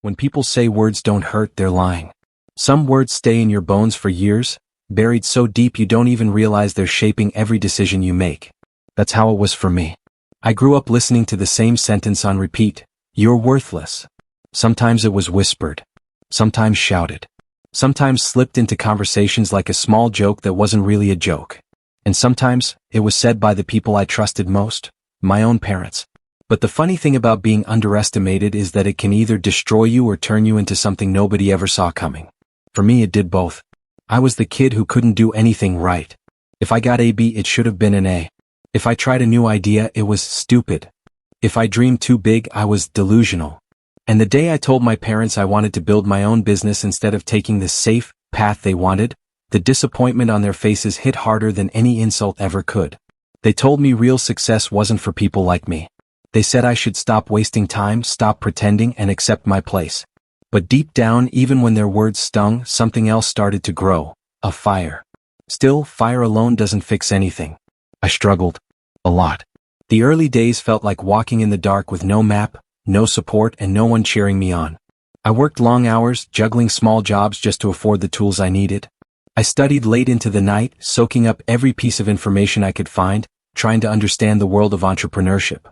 When people say words don't hurt, they're lying. Some words stay in your bones for years, buried so deep you don't even realize they're shaping every decision you make. That's how it was for me. I grew up listening to the same sentence on repeat: "You're worthless." Sometimes it was whispered. Sometimes shouted. Sometimes slipped into conversations like a small joke that wasn't really a joke. And sometimes it was said by the people I trusted most, my own parents. But the funny thing about being underestimated is that it can either destroy you or turn you into something nobody ever saw coming. For me, it did both. I was the kid who couldn't do anything right. If I got a B, it should have been an A. If I tried a new idea, it was stupid. If I dreamed too big, I was delusional. And the day I told my parents I wanted to build my own business instead of taking the safe path they wanted, the disappointment on their faces hit harder than any insult ever could. They told me real success wasn't for people like me. They said I should stop wasting time, stop pretending, and accept my place. But deep down, even when their words stung, something else started to grow: a fire. Still, fire alone doesn't fix anything. I struggled. A lot. The early days felt like walking in the dark with no map, no support, and no one cheering me on. I worked long hours, juggling small jobs just to afford the tools I needed. I studied late into the night, soaking up every piece of information I could find, trying to understand the world of entrepreneurship.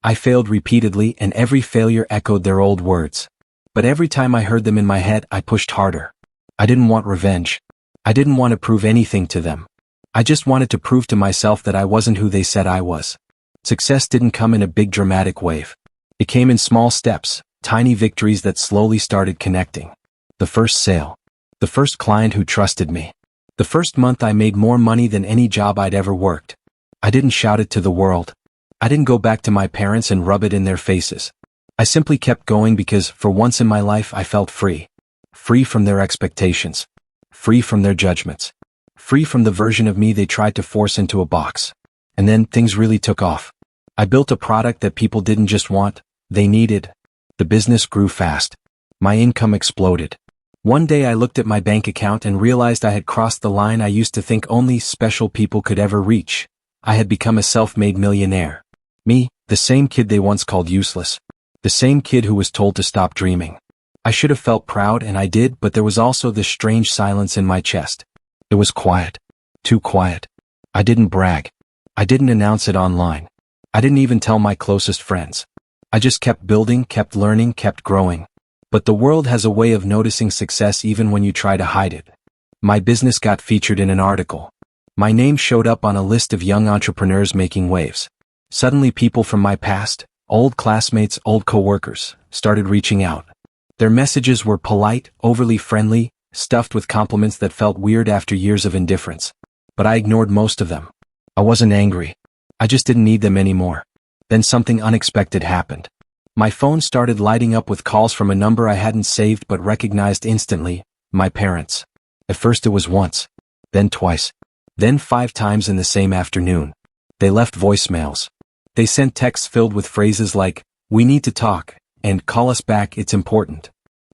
I failed repeatedly, and every failure echoed their old words. But every time I heard them in my head, I pushed harder. I didn't want revenge. I didn't want to prove anything to them. I just wanted to prove to myself that I wasn't who they said I was. Success didn't come in a big dramatic wave. It came in small steps, tiny victories that slowly started connecting. The first sale. The first client who trusted me. The first month I made more money than any job I'd ever worked. I didn't shout it to the world. I didn't go back to my parents and rub it in their faces. I simply kept going because, for once in my life, I felt free. Free from their expectations. Free from their judgments. Free from the version of me they tried to force into a box. And then things really took off. I built a product that people didn't just want, they needed. The business grew fast. My income exploded. One day I looked at my bank account and realized I had crossed the line I used to think only special people could ever reach. I had become a self-made millionaire. Me, the same kid they once called useless. The same kid who was told to stop dreaming. I should have felt proud, and I did, but there was also this strange silence in my chest. It was quiet. Too quiet. I didn't brag. I didn't announce it online. I didn't even tell my closest friends. I just kept building, kept learning, kept growing. But the world has a way of noticing success even when you try to hide it. My business got featured in an article. My name showed up on a list of young entrepreneurs making waves. Suddenly people from my past, old classmates, old coworkers, started reaching out. Their messages were polite, overly friendly, stuffed with compliments that felt weird after years of indifference. But I ignored most of them. I wasn't angry. I just didn't need them anymore. Then something unexpected happened. My phone started lighting up with calls from a number I hadn't saved but recognized instantly: my parents. At first it was once, then twice, then 5 times in the same afternoon. They left voicemails. They sent texts filled with phrases like, "We need to talk," and "Call us back, it's important."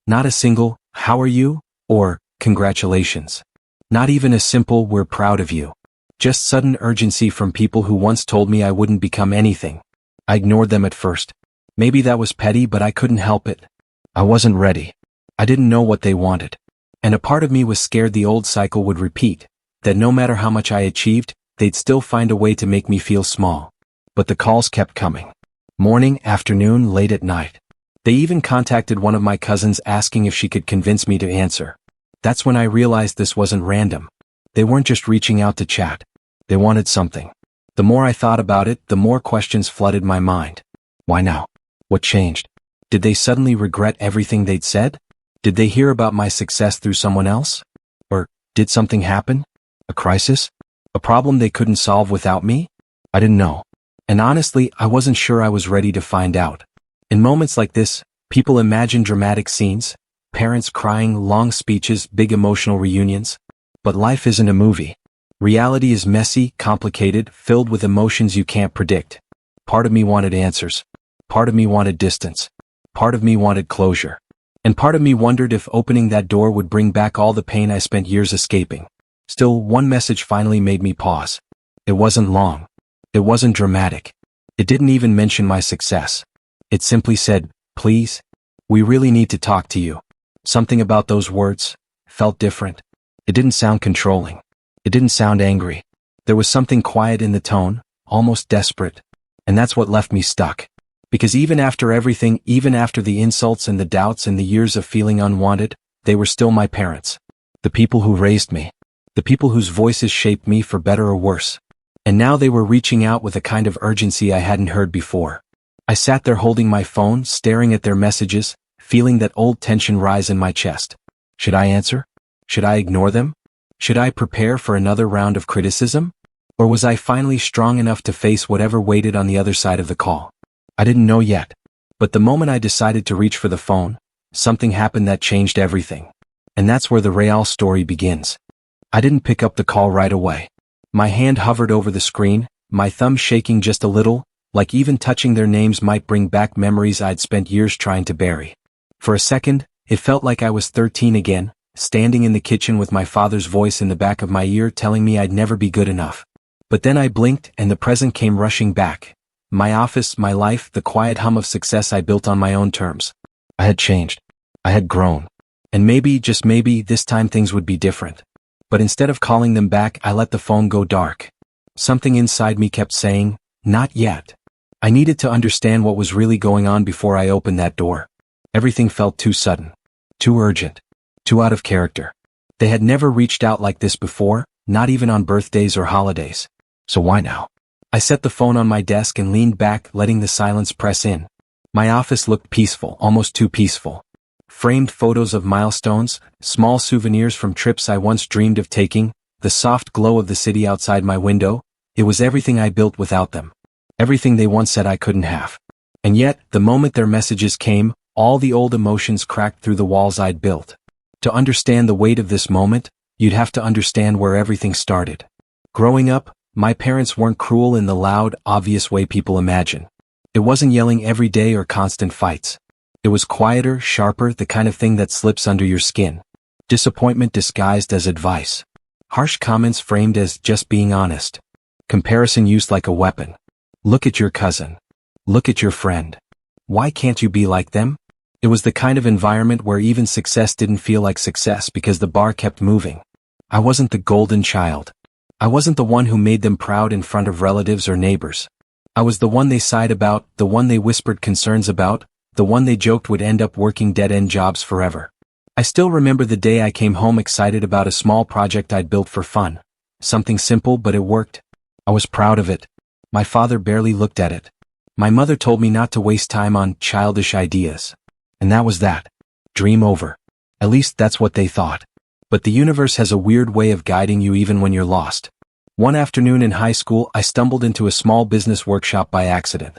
Not a single, "How are you?" or "Congratulations." Not even a simple, "We're proud of you." Just sudden urgency from people who once told me I wouldn't become anything. I ignored them at first. Maybe that was petty, but I couldn't help it. I wasn't ready. I didn't know what they wanted. And a part of me was scared the old cycle would repeat, that no matter how much I achieved, they'd still find a way to make me feel small. But the calls kept coming. Morning, afternoon, late at night. They even contacted one of my cousins asking if she could convince me to answer. That's when I realized this wasn't random. They weren't just reaching out to chat. They wanted something. The more I thought about it, the more questions flooded my mind. Why now? What changed? Did they suddenly regret everything they'd said? Did they hear about my success through someone else? Or did something happen? A crisis? A problem they couldn't solve without me? I didn't know. And honestly, I wasn't sure I was ready to find out. In moments like this, people imagine dramatic scenes, parents crying, long speeches, big emotional reunions. But life isn't a movie. Reality is messy, complicated, filled with emotions you can't predict. Part of me wanted answers. Part of me wanted distance. Part of me wanted closure. And part of me wondered if opening that door would bring back all the pain I spent years escaping. Still, one message finally made me pause. It wasn't long. It wasn't dramatic. It didn't even mention my success. It simply said, "Please, "We really need to talk to you." Something about those words felt different. It didn't sound controlling. It didn't sound angry. There was something quiet in the tone, almost desperate. And that's what left me stuck. Because even after everything, even after the insults and the doubts and the years of feeling unwanted, they were still my parents. The people who raised me. The people whose voices shaped me for better or worse. And now they were reaching out with a kind of urgency I hadn't heard before. I sat there holding my phone, staring at their messages, feeling that old tension rise in my chest. Should I answer? Should I ignore them? Should I prepare for another round of criticism? Or was I finally strong enough to face whatever waited on the other side of the call? I didn't know yet. But the moment I decided to reach for the phone, something happened that changed everything. And that's where the real story begins. I didn't pick up the call right away. My hand hovered over the screen, my thumb shaking just a little, like even touching their names might bring back memories I'd spent years trying to bury. For a second, it felt like I was 13 again, standing in the kitchen with my father's voice in the back of my ear telling me I'd never be good enough. But then I blinked and the present came rushing back. My office, my life, the quiet hum of success I built on my own terms. I had changed. I had grown. And maybe, just maybe, this time things would be different. But instead of calling them back, I let the phone go dark. Something inside me kept saying, not yet. I needed to understand what was really going on before I opened that door. Everything felt too sudden. Too urgent. Too out of character. They had never reached out like this before, not even on birthdays or holidays. So why now? I set the phone on my desk and leaned back, letting the silence press in. My office looked peaceful, almost too peaceful. Framed photos of milestones, small souvenirs from trips I once dreamed of taking, the soft glow of the city outside my window. It was everything I built without them. Everything they once said I couldn't have. And yet, the moment their messages came, all the old emotions cracked through the walls I'd built. To understand the weight of this moment, you'd have to understand where everything started. Growing up, my parents weren't cruel in the loud, obvious way people imagine. It wasn't yelling every day or constant fights. It was quieter, sharper, the kind of thing that slips under your skin. Disappointment disguised as advice. Harsh comments framed as just being honest. Comparison used like a weapon. Look at your cousin. Look at your friend. Why can't you be like them? It was the kind of environment where even success didn't feel like success because the bar kept moving. I wasn't the golden child. I wasn't the one who made them proud in front of relatives or neighbors. I was the one they sighed about, the one they whispered concerns about, the one they joked would end up working dead-end jobs forever. I still remember the day I came home excited about a small project I'd built for fun. Something simple, but it worked. I was proud of it. My father barely looked at it. My mother told me not to waste time on childish ideas. And that was that. Dream over. At least that's what they thought. But the universe has a weird way of guiding you even when you're lost. One afternoon in high school, I stumbled into a small business workshop by accident.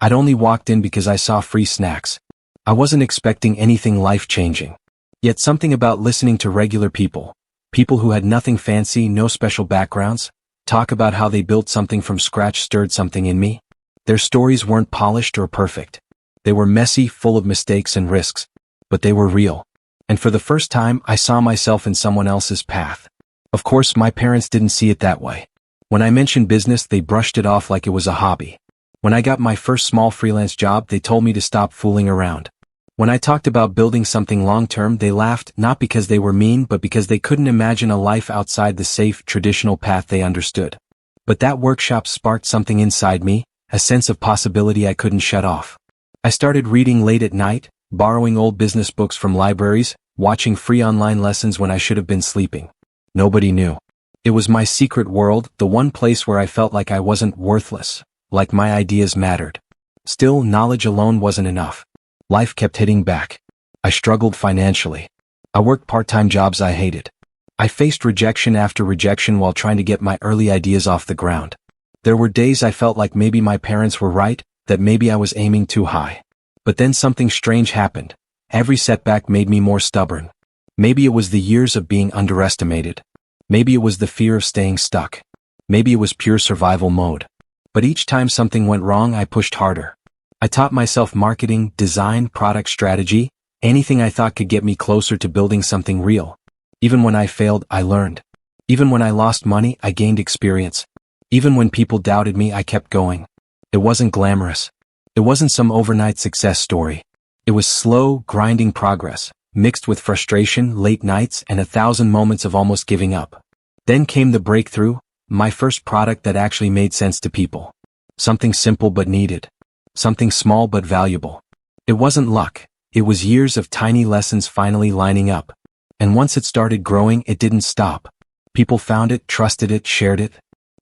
I'd only walked in because I saw free snacks. I wasn't expecting anything life-changing. Yet something about listening to regular people who had nothing fancy, no special backgrounds, talk about how they built something from scratch stirred something in me. Their stories weren't polished or perfect. They were messy, full of mistakes and risks. But they were real. And for the first time, I saw myself in someone else's path. Of course, my parents didn't see it that way. When I mentioned business, they brushed it off like it was a hobby. When I got my first small freelance job, they told me to stop fooling around. When I talked about building something long-term, they laughed, not because they were mean, but because they couldn't imagine a life outside the safe, traditional path they understood. But that workshop sparked something inside me, a sense of possibility I couldn't shut off. I started reading late at night, borrowing old business books from libraries, watching free online lessons when I should have been sleeping. Nobody knew. It was my secret world, the one place where I felt like I wasn't worthless, like my ideas mattered. Still, knowledge alone wasn't enough. Life kept hitting back. I struggled financially. I worked part-time jobs I hated. I faced rejection after rejection while trying to get my early ideas off the ground. There were days I felt like maybe my parents were right, that maybe I was aiming too high. But then something strange happened. Every setback made me more stubborn. Maybe it was the years of being underestimated. Maybe it was the fear of staying stuck. Maybe it was pure survival mode. But each time something went wrong, I pushed harder. I taught myself marketing, design, product strategy, anything I thought could get me closer to building something real. Even when I failed, I learned. Even when I lost money, I gained experience. Even when people doubted me, I kept going. It wasn't glamorous. It wasn't some overnight success story. It was slow, grinding progress, mixed with frustration, late nights, and 1,000 moments of almost giving up. Then came the breakthrough, my first product that actually made sense to people. Something simple but needed. Something small but valuable. It wasn't luck, it was years of tiny lessons finally lining up. And once it started growing, it didn't stop. People found it, trusted it, shared it.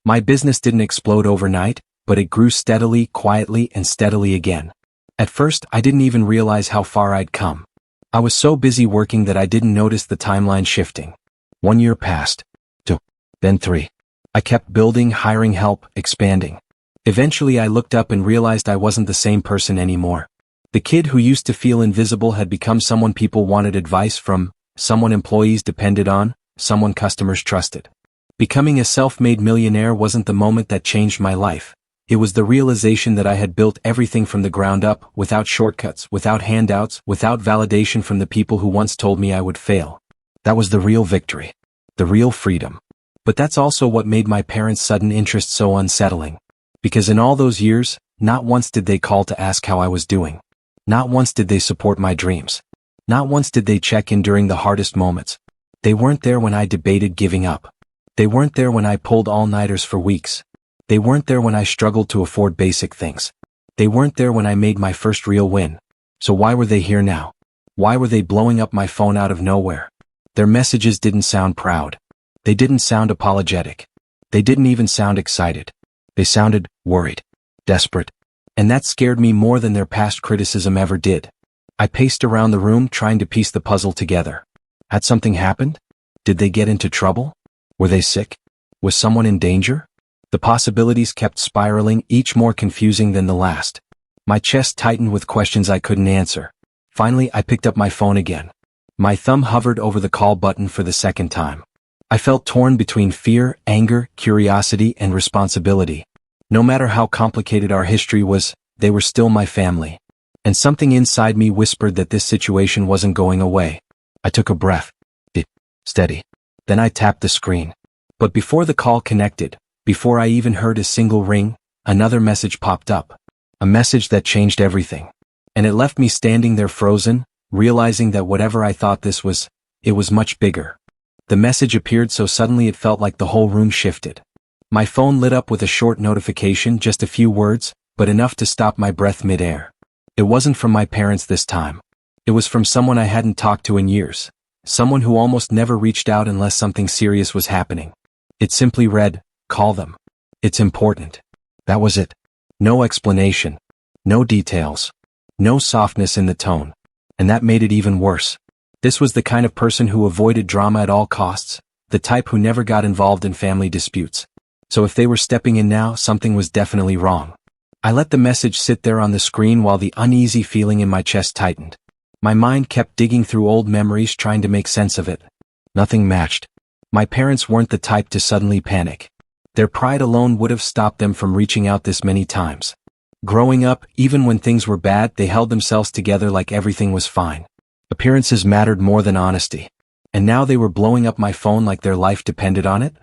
My business didn't explode overnight, but it grew steadily, quietly, and steadily again. At first, I didn't even realize how far I'd come. I was so busy working that I didn't notice the timeline shifting. 1 year passed. 2. Then 3. I kept building, hiring help, expanding. Eventually I looked up and realized I wasn't the same person anymore. The kid who used to feel invisible had become someone people wanted advice from, someone employees depended on, someone customers trusted. Becoming a self-made millionaire wasn't the moment that changed my life. It was the realization that I had built everything from the ground up, without shortcuts, without handouts, without validation from the people who once told me I would fail. That was the real victory. The real freedom. But that's also what made my parents' sudden interest so unsettling. Because in all those years, not once did they call to ask how I was doing. Not once did they support my dreams. Not once did they check in during the hardest moments. They weren't there when I debated giving up. They weren't there when I pulled all-nighters for weeks. They weren't there when I struggled to afford basic things. They weren't there when I made my first real win. So why were they here now? Why were they blowing up my phone out of nowhere? Their messages didn't sound proud. They didn't sound apologetic. They didn't even sound excited. They sounded worried, desperate. And that scared me more than their past criticism ever did. I paced around the room trying to piece the puzzle together. Had something happened? Did they get into trouble? Were they sick? Was someone in danger? The possibilities kept spiraling, each more confusing than the last. My chest tightened with questions I couldn't answer. Finally, I picked up my phone again. My thumb hovered over the call button for the second time. I felt torn between fear, anger, curiosity, and responsibility. No matter how complicated our history was, they were still my family. And something inside me whispered that this situation wasn't going away. I took a breath. Deep, steady. Then I tapped the screen. But before the call connected, before I even heard a single ring, another message popped up. A message that changed everything. And it left me standing there frozen, realizing that whatever I thought this was, it was much bigger. The message appeared so suddenly it felt like the whole room shifted. My phone lit up with a short notification, just a few words, but enough to stop my breath mid-air. It wasn't from my parents this time. It was from someone I hadn't talked to in years. Someone who almost never reached out unless something serious was happening. It simply read, "Call them. It's important." That was it. No explanation. No details. No softness in the tone. And that made it even worse. This was the kind of person who avoided drama at all costs, the type who never got involved in family disputes. So if they were stepping in now, something was definitely wrong. I let the message sit there on the screen while the uneasy feeling in my chest tightened. My mind kept digging through old memories trying to make sense of it. Nothing matched. My parents weren't the type to suddenly panic. Their pride alone would have stopped them from reaching out this many times. Growing up, even when things were bad, they held themselves together like everything was fine. Appearances mattered more than honesty. And now they were blowing up my phone like their life depended on it?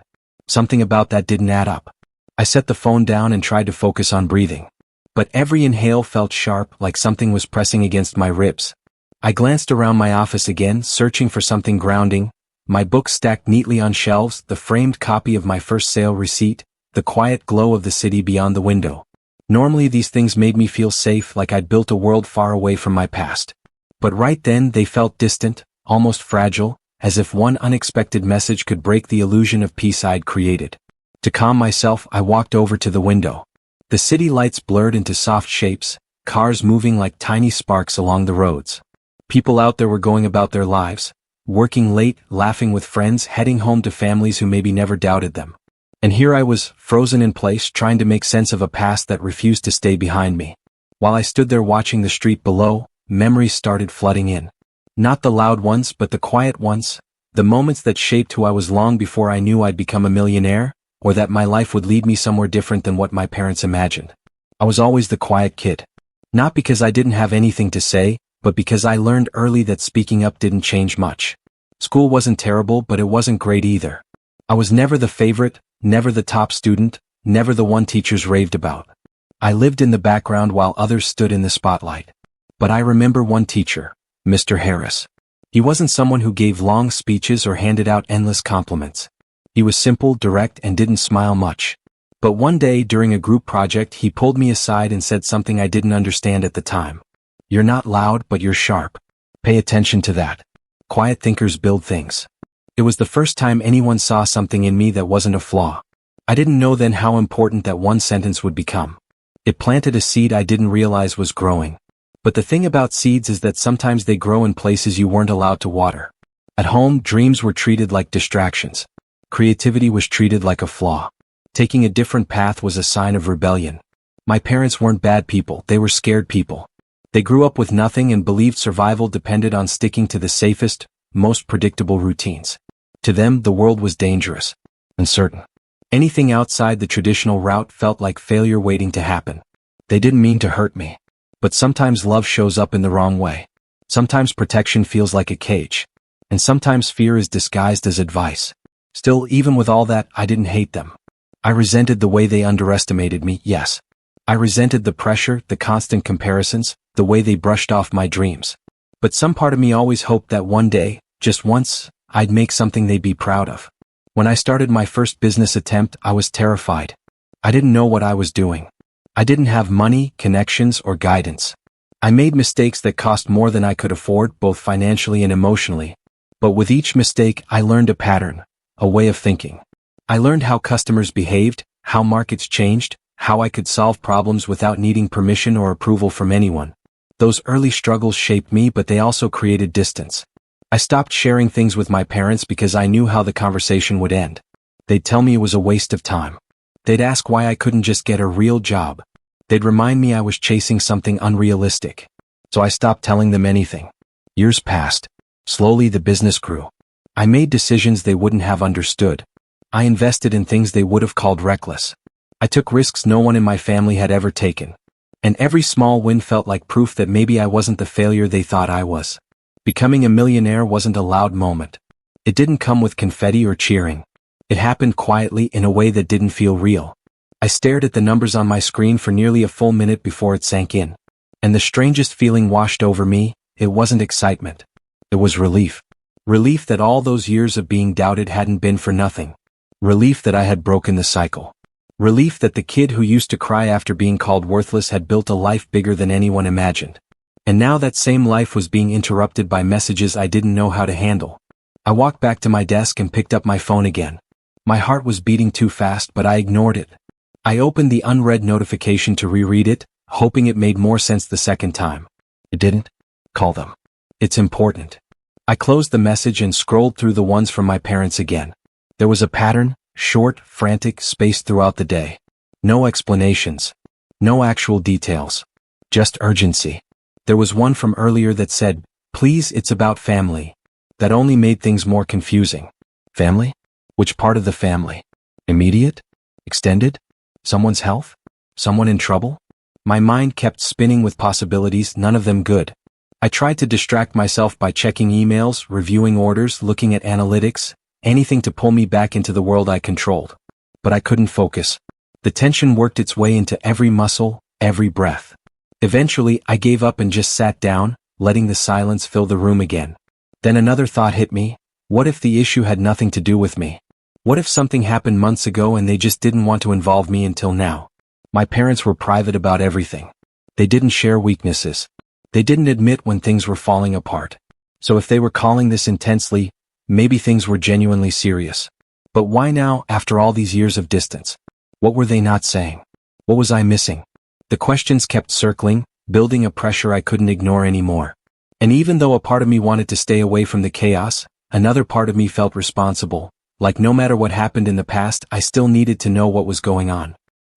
Something about that didn't add up. I set the phone down and tried to focus on breathing. But every inhale felt sharp, like something was pressing against my ribs. I glanced around my office again, searching for something grounding. My books stacked neatly on shelves, the framed copy of my first sale receipt, the quiet glow of the city beyond the window. Normally these things made me feel safe, like I'd built a world far away from my past. But right then they felt distant, almost fragile, as if one unexpected message could break the illusion of peace I'd created. To calm myself, I walked over to the window. The city lights blurred into soft shapes, cars moving like tiny sparks along the roads. People out there were going about their lives, working late, laughing with friends, heading home to families who maybe never doubted them. And here I was, frozen in place, trying to make sense of a past that refused to stay behind me. While I stood there watching the street below, memories started flooding in. Not the loud ones, but the quiet ones, the moments that shaped who I was long before I knew I'd become a millionaire, or that my life would lead me somewhere different than what my parents imagined. I was always the quiet kid. Not because I didn't have anything to say, but because I learned early that speaking up didn't change much. School wasn't terrible, but it wasn't great either. I was never the favorite, never the top student, never the one teachers raved about. I lived in the background while others stood in the spotlight. But I remember one teacher, Mr. Harris. He wasn't someone who gave long speeches or handed out endless compliments. He was simple, direct, and didn't smile much. But one day during a group project he pulled me aside and said something I didn't understand at the time. "You're not loud, but you're sharp. Pay attention to that. Quiet thinkers build things." It was the first time anyone saw something in me that wasn't a flaw. I didn't know then how important that one sentence would become. It planted a seed I didn't realize was growing. But the thing about seeds is that sometimes they grow in places you weren't allowed to water. At home, dreams were treated like distractions. Creativity was treated like a flaw. Taking a different path was a sign of rebellion. My parents weren't bad people, they were scared people. They grew up with nothing and believed survival depended on sticking to the safest, most predictable routines. To them, the world was dangerous, uncertain. Anything outside the traditional route felt like failure waiting to happen. They didn't mean to hurt me. But sometimes love shows up in the wrong way. Sometimes protection feels like a cage. And sometimes fear is disguised as advice. Still, even with all that, I didn't hate them. I resented the way they underestimated me, yes. I resented the pressure, the constant comparisons, the way they brushed off my dreams. But some part of me always hoped that one day, just once, I'd make something they'd be proud of. When I started my first business attempt, I was terrified. I didn't know what I was doing. I didn't have money, connections, or guidance. I made mistakes that cost more than I could afford, both financially and emotionally. But with each mistake, I learned a pattern, a way of thinking. I learned how customers behaved, how markets changed, how I could solve problems without needing permission or approval from anyone. Those early struggles shaped me, but they also created distance. I stopped sharing things with my parents because I knew how the conversation would end. They'd tell me it was a waste of time. They'd ask why I couldn't just get a real job. They'd remind me I was chasing something unrealistic. So I stopped telling them anything. Years passed. Slowly the business grew. I made decisions they wouldn't have understood. I invested in things they would have called reckless. I took risks no one in my family had ever taken. And every small win felt like proof that maybe I wasn't the failure they thought I was. Becoming a millionaire wasn't a loud moment. It didn't come with confetti or cheering. It happened quietly in a way that didn't feel real. I stared at the numbers on my screen for nearly a full minute before it sank in. And the strangest feeling washed over me. It wasn't excitement. It was relief. Relief that all those years of being doubted hadn't been for nothing. Relief that I had broken the cycle. Relief that the kid who used to cry after being called worthless had built a life bigger than anyone imagined. And now that same life was being interrupted by messages I didn't know how to handle. I walked back to my desk and picked up my phone again. My heart was beating too fast, but I ignored it. I opened the unread notification to reread it, hoping it made more sense the second time. It didn't. Call them. It's important. I closed the message and scrolled through the ones from my parents again. There was a pattern, short, frantic, spaced throughout the day. No explanations. No actual details. Just urgency. There was one from earlier that said, "Please, it's about family." That only made things more confusing. Family? Which part of the family? Immediate? Extended? Someone's health? Someone in trouble? My mind kept spinning with possibilities, none of them good. I tried to distract myself by checking emails, reviewing orders, looking at analytics, anything to pull me back into the world I controlled. But I couldn't focus. The tension worked its way into every muscle, every breath. Eventually, I gave up and just sat down, letting the silence fill the room again. Then another thought hit me. What if the issue had nothing to do with me? What if something happened months ago and they just didn't want to involve me until now? My parents were private about everything. They didn't share weaknesses. They didn't admit when things were falling apart. So if they were calling this intensely, maybe things were genuinely serious. But why now, after all these years of distance? What were they not saying? What was I missing? The questions kept circling, building a pressure I couldn't ignore anymore. And even though a part of me wanted to stay away from the chaos, another part of me felt responsible, like no matter what happened in the past, I still needed to know what was going on.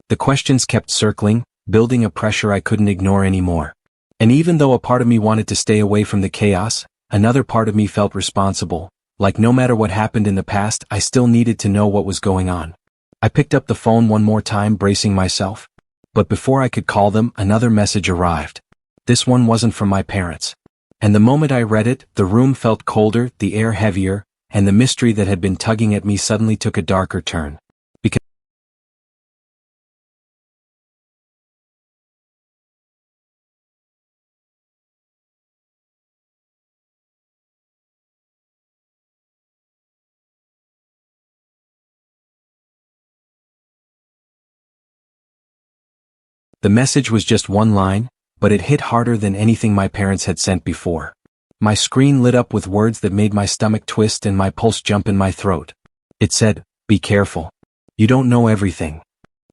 The questions kept circling, building a pressure I couldn't ignore anymore. And even though a part of me wanted to stay away from the chaos, another part of me felt responsible, like no matter what happened in the past, I still needed to know what was going on. I picked up the phone one more time, bracing myself. But before I could call them, another message arrived. This one wasn't from my parents. And the moment I read it, the room felt colder, the air heavier, and the mystery that had been tugging at me suddenly took a darker turn. The message was just one line, but it hit harder than anything my parents had sent before. My screen lit up with words that made my stomach twist and my pulse jump in my throat. It said, "Be careful. You don't know everything."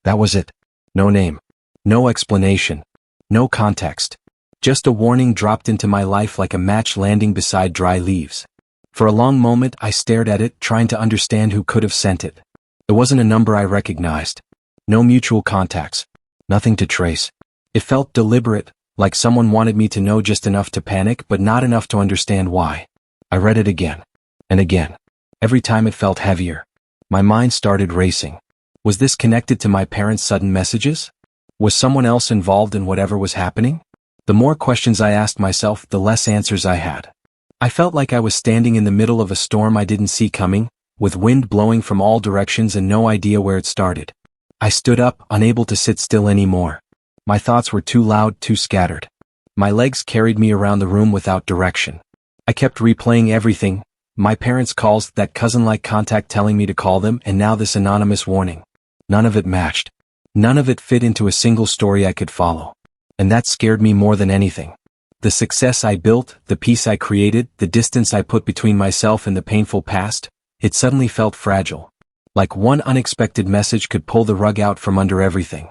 That was it. No name. No explanation. No context. Just a warning dropped into my life like a match landing beside dry leaves. For a long moment I stared at it, trying to understand who could have sent it. It wasn't a number I recognized. No mutual contacts. Nothing to trace. It felt deliberate, like someone wanted me to know just enough to panic but not enough to understand why. I read it again. And again. Every time it felt heavier. My mind started racing. Was this connected to my parents' sudden messages? Was someone else involved in whatever was happening? The more questions I asked myself, the less answers I had. I felt like I was standing in the middle of a storm I didn't see coming, with wind blowing from all directions and no idea where it started. I stood up, unable to sit still anymore. My thoughts were too loud, too scattered. My legs carried me around the room without direction. I kept replaying everything, my parents' calls, that cousin-like contact telling me to call them, and now this anonymous warning. None of it matched. None of it fit into a single story I could follow. And that scared me more than anything. The success I built, the peace I created, the distance I put between myself and the painful past, it suddenly felt fragile. Like one unexpected message could pull the rug out from under everything.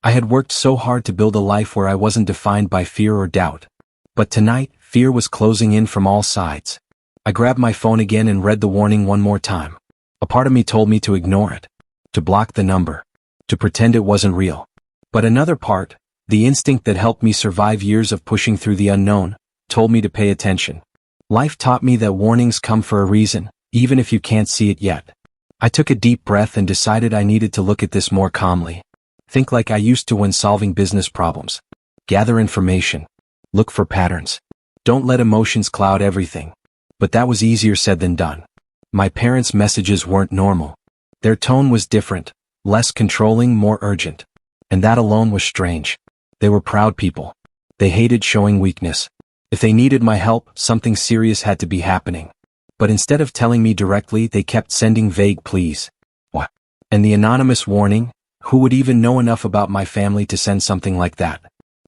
I had worked so hard to build a life where I wasn't defined by fear or doubt. But tonight, fear was closing in from all sides. I grabbed my phone again and read the warning one more time. A part of me told me to ignore it, to block the number, to pretend it wasn't real. But another part, the instinct that helped me survive years of pushing through the unknown, told me to pay attention. Life taught me that warnings come for a reason, even if you can't see it yet. I took a deep breath and decided I needed to look at this more calmly. Think like I used to when solving business problems. Gather information. Look for patterns. Don't let emotions cloud everything. But that was easier said than done. My parents' messages weren't normal. Their tone was different, less controlling, more urgent. And that alone was strange. They were proud people. They hated showing weakness. If they needed my help, something serious had to be happening. But instead of telling me directly, they kept sending vague pleas. What? And the anonymous warning? Who would even know enough about my family to send something like that?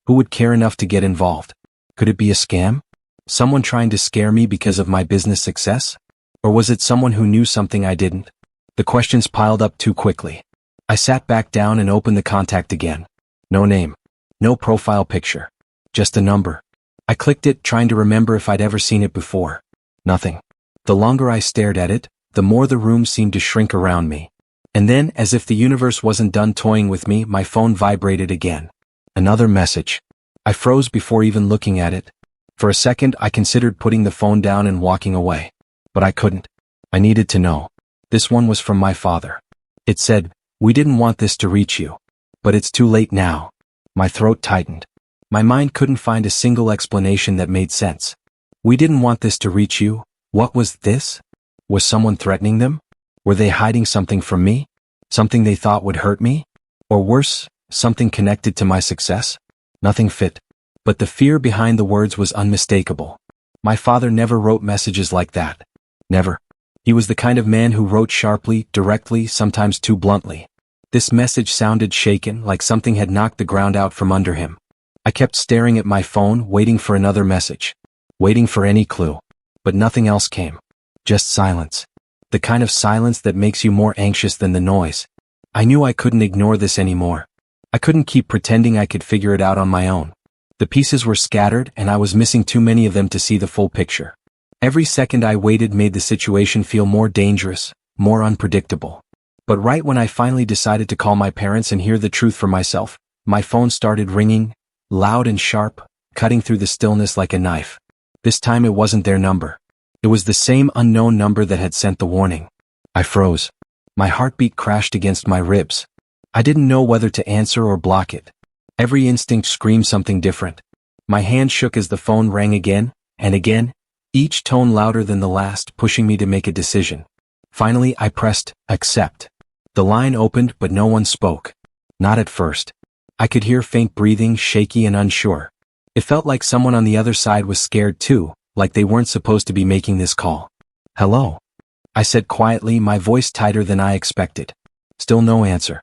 Who would care enough to get involved? Could it be a scam? Someone trying to scare me because of my business success? Or was it someone who knew something I didn't? The questions piled up too quickly. I sat back down and opened the contact again. No name. No profile picture. Just a number. I clicked it, trying to remember if I'd ever seen it before. Nothing. The longer I stared at it, the more the room seemed to shrink around me. And then, as if the universe wasn't done toying with me, my phone vibrated again. Another message. I froze before even looking at it. For a second, I considered putting the phone down and walking away. But I couldn't. I needed to know. This one was from my father. It said, "We didn't want this to reach you. But it's too late now." My throat tightened. My mind couldn't find a single explanation that made sense. We didn't want this to reach you. What was this? Was someone threatening them? Were they hiding something from me? Something they thought would hurt me? Or worse, something connected to my success? Nothing fit. But the fear behind the words was unmistakable. My father never wrote messages like that. Never. He was the kind of man who wrote sharply, directly, sometimes too bluntly. This message sounded shaken, like something had knocked the ground out from under him. I kept staring at my phone, waiting for another message. Waiting for any clue. But nothing else came. Just silence. The kind of silence that makes you more anxious than the noise. I knew I couldn't ignore this anymore. I couldn't keep pretending I could figure it out on my own. The pieces were scattered and I was missing too many of them to see the full picture. Every second I waited made the situation feel more dangerous, more unpredictable. But right when I finally decided to call my parents and hear the truth for myself, my phone started ringing, loud and sharp, cutting through the stillness like a knife. This time it wasn't their number. It was the same unknown number that had sent the warning. I froze. My heartbeat crashed against my ribs. I didn't know whether to answer or block it. Every instinct screamed something different. My hand shook as the phone rang again, and again, each tone louder than the last, pushing me to make a decision. Finally, I pressed accept. The line opened, but no one spoke. Not at first. I could hear faint breathing, shaky and unsure. It felt like someone on the other side was scared too, like they weren't supposed to be making this call. "Hello?" I said quietly, my voice tighter than I expected. Still no answer.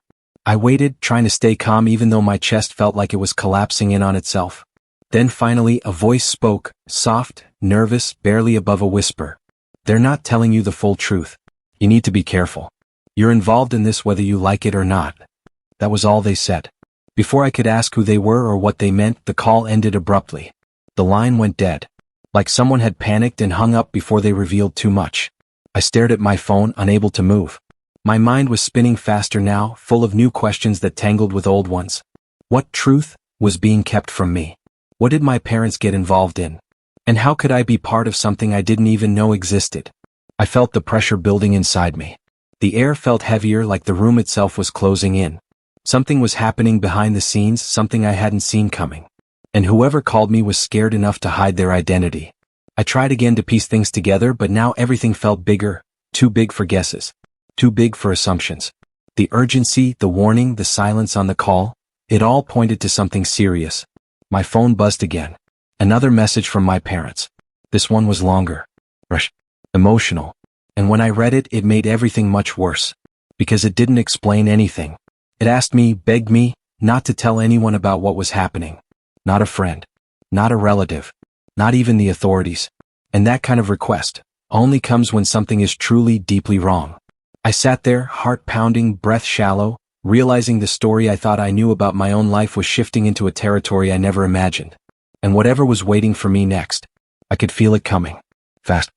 I waited, trying to stay calm even though my chest felt like it was collapsing in on itself. Then finally, a voice spoke, soft, nervous, barely above a whisper. "They're not telling you the full truth. You need to be careful. You're involved in this whether you like it or not." That was all they said. Before I could ask who they were or what they meant, the call ended abruptly. The line went dead. Like someone had panicked and hung up before they revealed too much. I stared at my phone, unable to move. My mind was spinning faster now, full of new questions that tangled with old ones. What truth was being kept from me? What did my parents get involved in? And how could I be part of something I didn't even know existed? I felt the pressure building inside me. The air felt heavier, like the room itself was closing in. Something was happening behind the scenes, something I hadn't seen coming. And whoever called me was scared enough to hide their identity. I tried again to piece things together, but now everything felt bigger, too big for guesses, too big for assumptions. The urgency, the warning, the silence on the call, it all pointed to something serious. My phone buzzed again. Another message from my parents. This one was longer, emotional. And when I read it, it made everything much worse. Because it didn't explain anything. It asked me, begged me, not to tell anyone about what was happening. Not a friend. Not a relative. Not even the authorities. And that kind of request only comes when something is truly deeply wrong. I sat there, heart pounding, breath shallow, realizing the story I thought I knew about my own life was shifting into a territory I never imagined. And whatever was waiting for me next, I could feel it coming. Fast.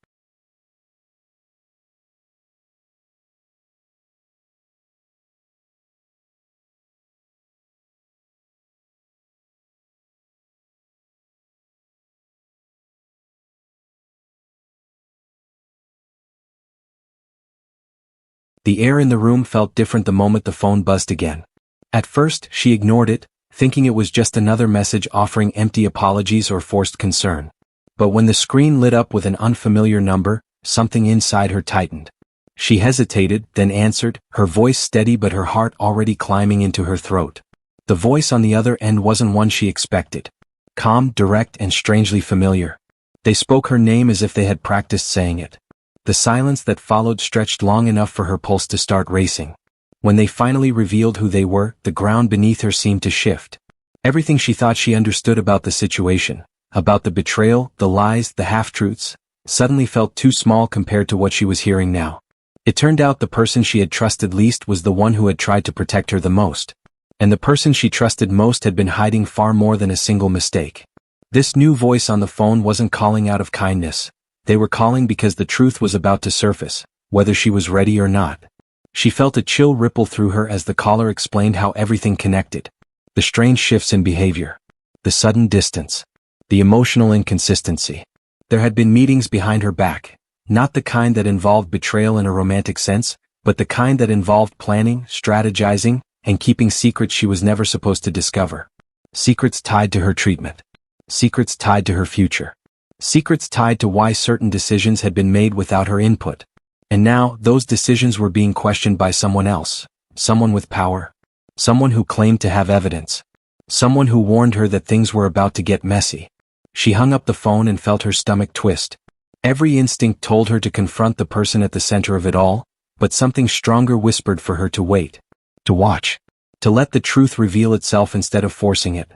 The air in the room felt different the moment the phone buzzed again. At first, she ignored it, thinking it was just another message offering empty apologies or forced concern. But when the screen lit up with an unfamiliar number, something inside her tightened. She hesitated, then answered, her voice steady but her heart already climbing into her throat. The voice on the other end wasn't one she expected. Calm, direct, and strangely familiar. They spoke her name as if they had practiced saying it. The silence that followed stretched long enough for her pulse to start racing. When they finally revealed who they were, the ground beneath her seemed to shift. Everything she thought she understood about the situation, about the betrayal, the lies, the half-truths, suddenly felt too small compared to what she was hearing now. It turned out the person she had trusted least was the one who had tried to protect her the most. And the person she trusted most had been hiding far more than a single mistake. This new voice on the phone wasn't calling out of kindness. They were calling because the truth was about to surface, whether she was ready or not. She felt a chill ripple through her as the caller explained how everything connected. The strange shifts in behavior. The sudden distance. The emotional inconsistency. There had been meetings behind her back, not the kind that involved betrayal in a romantic sense, but the kind that involved planning, strategizing, and keeping secrets she was never supposed to discover. Secrets tied to her treatment. Secrets tied to her future. Secrets tied to why certain decisions had been made without her input. And now, those decisions were being questioned by someone else. Someone with power. Someone who claimed to have evidence. Someone who warned her that things were about to get messy. She hung up the phone and felt her stomach twist. Every instinct told her to confront the person at the center of it all, but something stronger whispered for her to wait. To watch. To let the truth reveal itself instead of forcing it.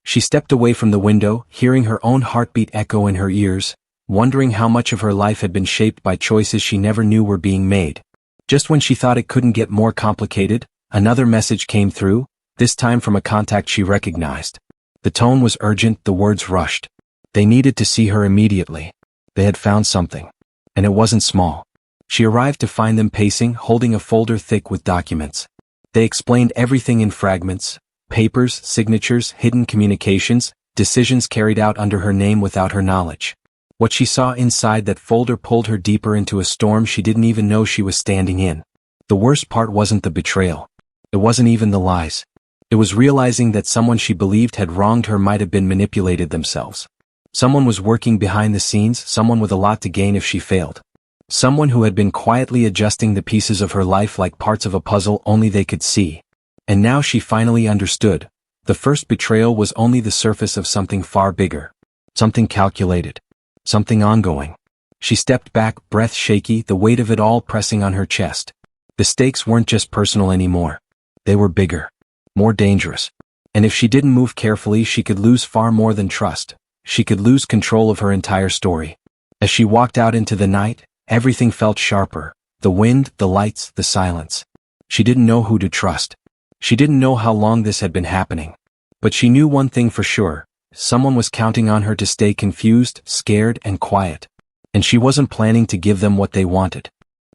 She stepped away from the window, hearing her own heartbeat echo in her ears, wondering how much of her life had been shaped by choices she never knew were being made. Just when she thought it couldn't get more complicated, another message came through, this time from a contact she recognized. The tone was urgent, the words rushed. They needed to see her immediately. They had found something. And it wasn't small. She arrived to find them pacing, holding a folder thick with documents. They explained everything in fragments. Papers, signatures, hidden communications, decisions carried out under her name without her knowledge. What she saw inside that folder pulled her deeper into a storm she didn't even know she was standing in. The worst part wasn't the betrayal. It wasn't even the lies. It was realizing that someone she believed had wronged her might have been manipulated themselves. Someone was working behind the scenes, someone with a lot to gain if she failed. Someone who had been quietly adjusting the pieces of her life like parts of a puzzle only they could see. And now she finally understood. The first betrayal was only the surface of something far bigger. Something calculated. Something ongoing. She stepped back, breath shaky, the weight of it all pressing on her chest. The stakes weren't just personal anymore. They were bigger, more dangerous. And if she didn't move carefully, she could lose far more than trust. She could lose control of her entire story. As she walked out into the night, everything felt sharper. The wind, the lights, the silence. She didn't know who to trust. She didn't know how long this had been happening. But she knew one thing for sure. Someone was counting on her to stay confused, scared, and quiet. And she wasn't planning to give them what they wanted.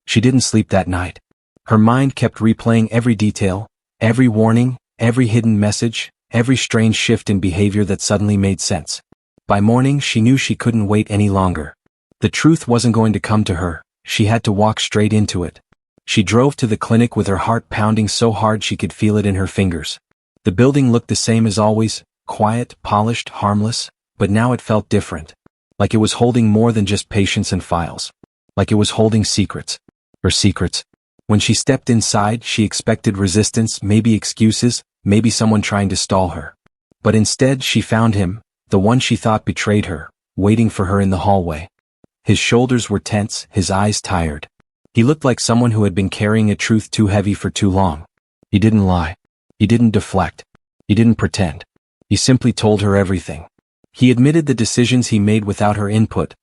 She didn't sleep that night. Her mind kept replaying every detail, every warning, every hidden message, every strange shift in behavior that suddenly made sense. By morning, she knew she couldn't wait any longer. The truth wasn't going to come to her. She had to walk straight into it. She drove to the clinic with her heart pounding so hard she could feel it in her fingers. The building looked the same as always, quiet, polished, harmless, but now it felt different. Like it was holding more than just patients and files. Like it was holding secrets. Her secrets. When she stepped inside, she expected resistance, maybe excuses, maybe someone trying to stall her. But instead, she found him, the one she thought betrayed her, waiting for her in the hallway. His shoulders were tense, his eyes tired. He looked like someone who had been carrying a truth too heavy for too long. He didn't lie. He didn't deflect. He didn't pretend. He simply told her everything. He admitted the decisions he made without her input,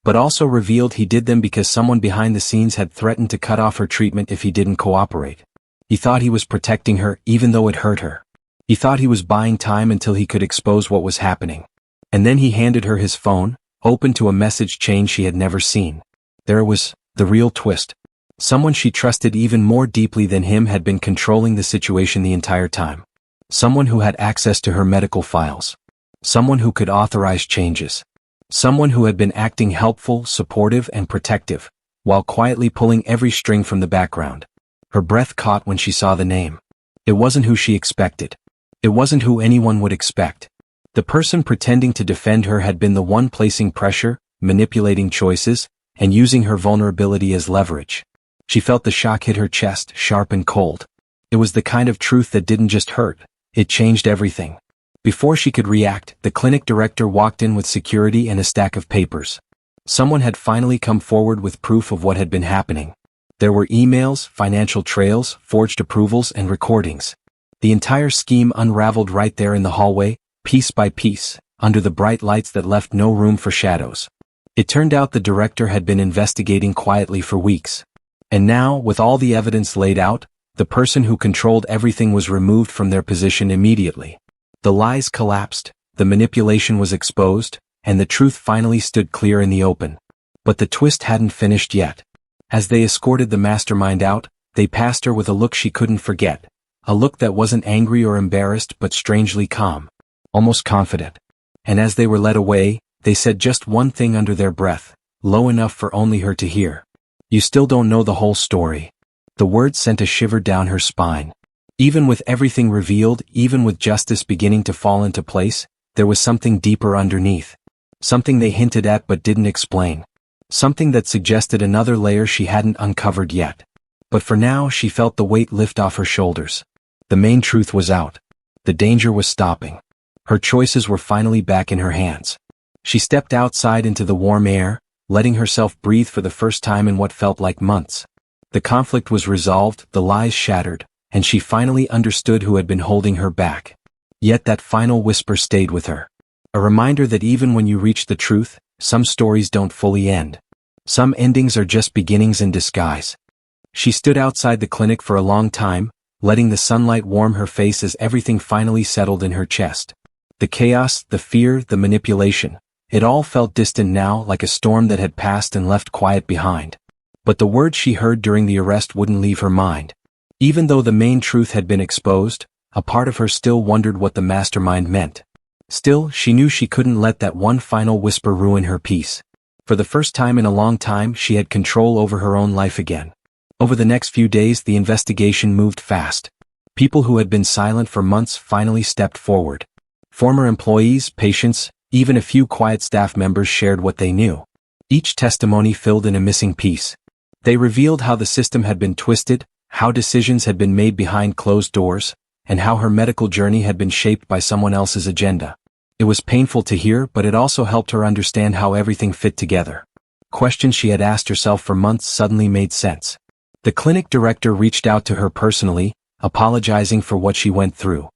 but also revealed he did them because someone behind the scenes had threatened to cut off her treatment if he didn't cooperate. He thought he was protecting her even though it hurt her. He thought he was buying time until he could expose what was happening. And then he handed her his phone, open to a message chain she had never seen. There was the real twist. Someone she trusted even more deeply than him had been controlling the situation the entire time. Someone who had access to her medical files. Someone who could authorize changes. Someone who had been acting helpful, supportive, and protective, while quietly pulling every string from the background. Her breath caught when she saw the name. It wasn't who she expected. It wasn't who anyone would expect. The person pretending to defend her had been the one placing pressure, manipulating choices, and using her vulnerability as leverage. She felt the shock hit her chest, sharp and cold. It was the kind of truth that didn't just hurt, it changed everything. Before she could react, the clinic director walked in with security and a stack of papers. Someone had finally come forward with proof of what had been happening. There were emails, financial trails, forged approvals, and recordings. The entire scheme unraveled right there in the hallway, piece by piece, under the bright lights that left no room for shadows. It turned out the director had been investigating quietly for weeks. And now, with all the evidence laid out, the person who controlled everything was removed from their position immediately. The lies collapsed, the manipulation was exposed, and the truth finally stood clear in the open. But the twist hadn't finished yet. As they escorted the mastermind out, they passed her with a look she couldn't forget. A look that wasn't angry or embarrassed but strangely calm. Almost confident. And as they were led away, they said just one thing under their breath, low enough for only her to hear. You still don't know the whole story. The words sent a shiver down her spine. Even with everything revealed, even with justice beginning to fall into place, there was something deeper underneath. Something they hinted at but didn't explain. Something that suggested another layer she hadn't uncovered yet. But for now, she felt the weight lift off her shoulders. The main truth was out. The danger was stopping. Her choices were finally back in her hands. She stepped outside into the warm air, letting herself breathe for the first time in what felt like months. The conflict was resolved, the lies shattered, and she finally understood who had been holding her back. Yet that final whisper stayed with her. A reminder that even when you reach the truth, some stories don't fully end. Some endings are just beginnings in disguise. She stood outside the clinic for a long time, letting the sunlight warm her face as everything finally settled in her chest. The chaos, the fear, the manipulation. It all felt distant now, like a storm that had passed and left quiet behind. But the words she heard during the arrest wouldn't leave her mind. Even though the main truth had been exposed, a part of her still wondered what the mastermind meant. Still, she knew she couldn't let that one final whisper ruin her peace. For the first time in a long time, she had control over her own life again. Over the next few days, the investigation moved fast. People who had been silent for months finally stepped forward. Former employees, patients, even a few quiet staff members shared what they knew. Each testimony filled in a missing piece. They revealed how the system had been twisted, how decisions had been made behind closed doors, and how her medical journey had been shaped by someone else's agenda. It was painful to hear, but it also helped her understand how everything fit together. Questions she had asked herself for months suddenly made sense. The clinic director reached out to her personally, apologizing for what she went through.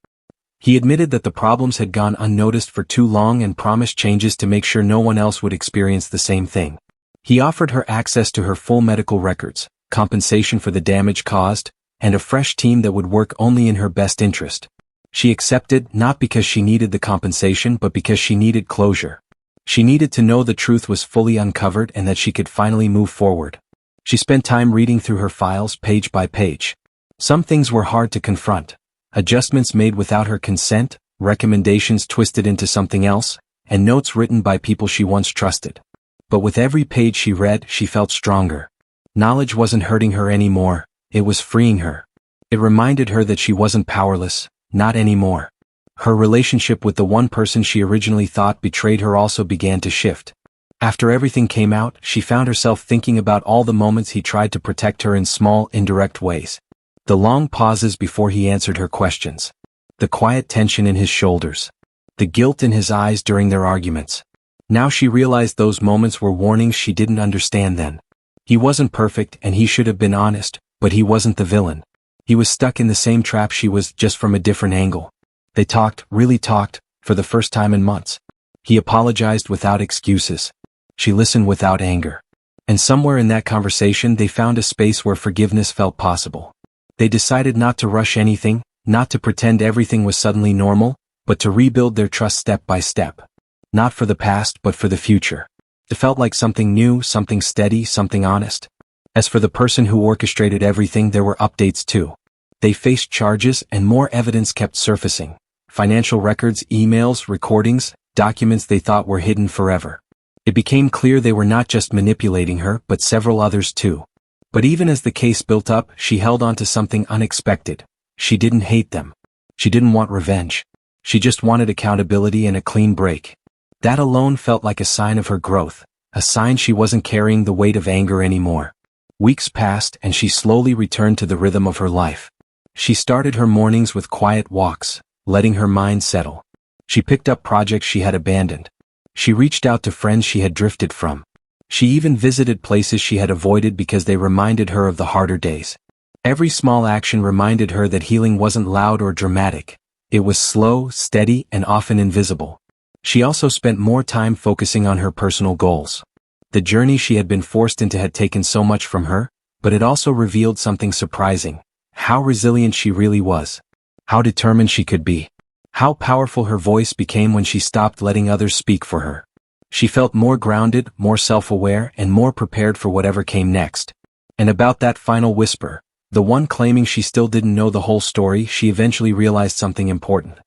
He admitted that the problems had gone unnoticed for too long and promised changes to make sure no one else would experience the same thing. He offered her access to her full medical records, compensation for the damage caused, and a fresh team that would work only in her best interest. She accepted, not because she needed the compensation but because she needed closure. She needed to know the truth was fully uncovered and that she could finally move forward. She spent time reading through her files page by page. Some things were hard to confront. Adjustments made without her consent, recommendations twisted into something else, and notes written by people she once trusted. But with every page she read, she felt stronger. Knowledge wasn't hurting her anymore, it was freeing her. It reminded her that she wasn't powerless, not anymore. Her relationship with the one person she originally thought betrayed her also began to shift. After everything came out, she found herself thinking about all the moments he tried to protect her in small, indirect ways. The long pauses before he answered her questions. The quiet tension in his shoulders. The guilt in his eyes during their arguments. Now she realized those moments were warnings she didn't understand then. He wasn't perfect and he should have been honest, but he wasn't the villain. He was stuck in the same trap she was, just from a different angle. They talked, really talked, for the first time in months. He apologized without excuses. She listened without anger. And somewhere in that conversation they found a space where forgiveness felt possible. They decided not to rush anything, not to pretend everything was suddenly normal, but to rebuild their trust step by step. Not for the past but for the future. It felt like something new, something steady, something honest. As for the person who orchestrated everything, there were updates too. They faced charges and more evidence kept surfacing. Financial records, emails, recordings, documents they thought were hidden forever. It became clear they were not just manipulating her but several others too. But even as the case built up, she held on to something unexpected. She didn't hate them. She didn't want revenge. She just wanted accountability and a clean break. That alone felt like a sign of her growth, a sign she wasn't carrying the weight of anger anymore. Weeks passed and she slowly returned to the rhythm of her life. She started her mornings with quiet walks, letting her mind settle. She picked up projects she had abandoned. She reached out to friends she had drifted from. She even visited places she had avoided because they reminded her of the harder days. Every small action reminded her that healing wasn't loud or dramatic. It was slow, steady, and often invisible. She also spent more time focusing on her personal goals. The journey she had been forced into had taken so much from her, but it also revealed something surprising. How resilient she really was. How determined she could be. How powerful her voice became when she stopped letting others speak for her. She felt more grounded, more self-aware, and more prepared for whatever came next. And about that final whisper, the one claiming she still didn't know the whole story, she eventually realized something important.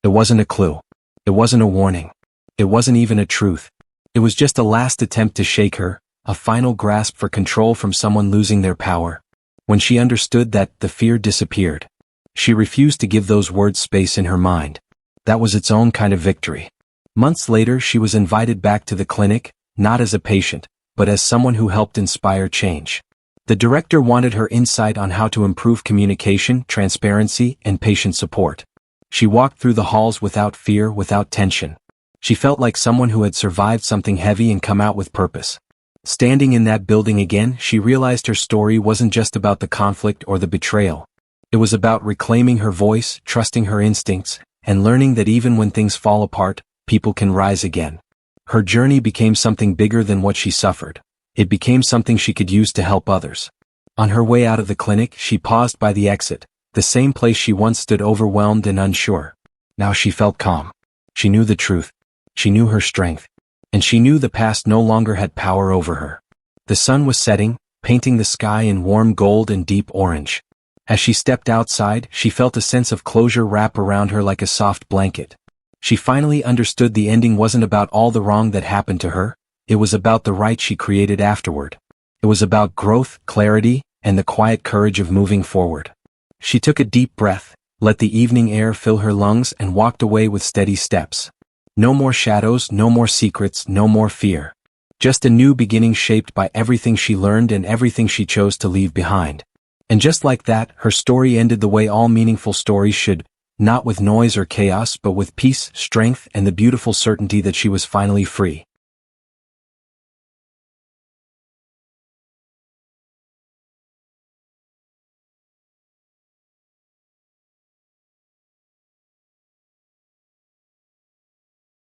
It wasn't a clue. It wasn't a warning. It wasn't even a truth. It was just a last attempt to shake her, a final grasp for control from someone losing their power. When she understood that, the fear disappeared. She refused to give those words space in her mind. That was its own kind of victory. Months later, she was invited back to the clinic, not as a patient, but as someone who helped inspire change. The director wanted her insight on how to improve communication, transparency, and patient support. She walked through the halls without fear, without tension. She felt like someone who had survived something heavy and come out with purpose. Standing in that building again, she realized her story wasn't just about the conflict or the betrayal. It was about reclaiming her voice, trusting her instincts, and learning that even when things fall apart, people can rise again. Her journey became something bigger than what she suffered. It became something she could use to help others. On her way out of the clinic, she paused by the exit, the same place she once stood overwhelmed and unsure. Now she felt calm. She knew the truth. She knew her strength. And she knew the past no longer had power over her. The sun was setting, painting the sky in warm gold and deep orange. As she stepped outside, she felt a sense of closure wrap around her like a soft blanket. She finally understood the ending wasn't about all the wrong that happened to her, it was about the right she created afterward. It was about growth, clarity, and the quiet courage of moving forward. She took a deep breath, let the evening air fill her lungs, and walked away with steady steps. No more shadows, no more secrets, no more fear. Just a new beginning shaped by everything she learned and everything she chose to leave behind. And just like that, her story ended the way all meaningful stories should. Not with noise or chaos but with peace, strength, and the beautiful certainty that she was finally free.